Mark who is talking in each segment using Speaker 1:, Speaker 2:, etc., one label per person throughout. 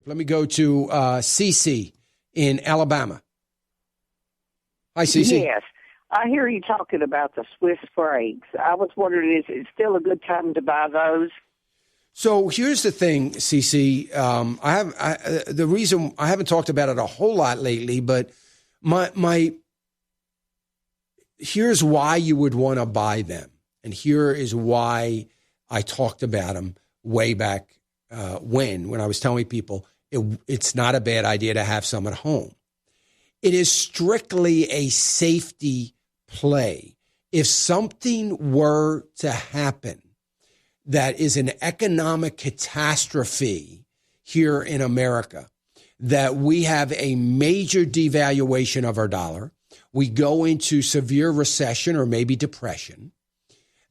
Speaker 1: Let me go to Cece in Alabama. Hi, Cece.
Speaker 2: Yes. I hear you talking about the Swiss francs. I was wondering, is it still a good time to buy those?
Speaker 1: So here's the thing, Cece. The reason I haven't talked about it a whole lot lately, but here's why you would want to buy them, and here is why I talked about them way back when I was telling people it's not a bad idea to have some at home. It is strictly a safety play. If something were to happen that is an economic catastrophe here in America, that we have a major devaluation of our dollar, we go into severe recession or maybe depression,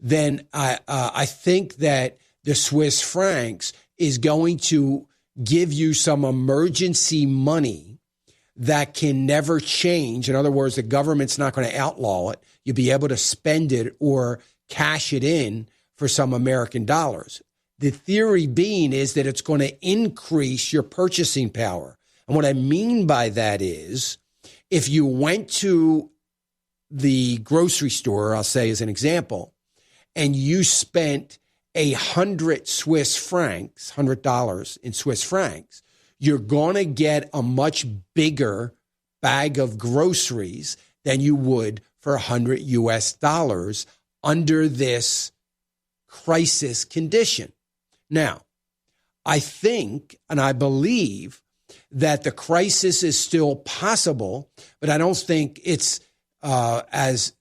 Speaker 1: then I think that the Swiss francs is going to give you some emergency money that can never change. In other words, the government's not going to outlaw it. You'll be able to spend it or cash it in for some American dollars. The theory being is that it's going to increase your purchasing power. And what I mean by that is if you went to the grocery store, I'll say as an example, and you spent 100 Swiss francs, $100 in Swiss francs, you're going to get a much bigger bag of groceries than you would for 100 US dollars under this crisis condition. Now, I think and I believe that the crisis is still possible, but I don't think it's as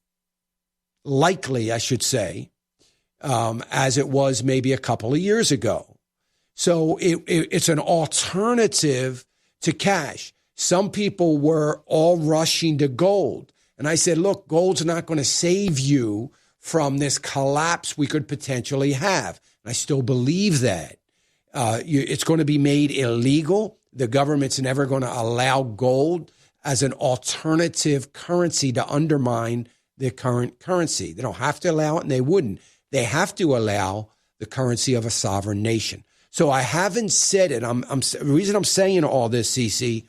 Speaker 1: likely, I should say, as it was maybe a couple of years ago. So it's an alternative to cash. Some people were all rushing to gold. And I said, look, gold's not going to save you from this collapse we could potentially have. And I still believe that. It's going to be made illegal. The government's never going to allow gold as an alternative currency to undermine the current currency. They don't have to allow it, and they wouldn't. They have to allow the currency of a sovereign nation. So I haven't said it. The reason I'm saying all this, CC,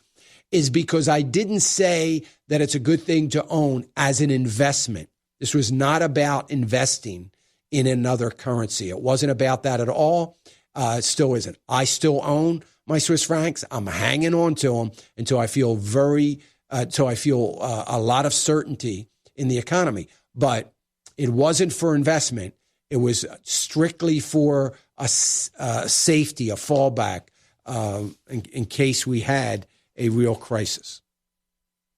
Speaker 1: is because I didn't say that it's a good thing to own as an investment. This was not about investing in another currency. It wasn't about that at all. It still isn't. I still own my Swiss francs. I'm hanging on to them until I feel a lot of certainty in the economy. But it wasn't for investment. It was strictly for a safety, a fallback in case we had a real crisis.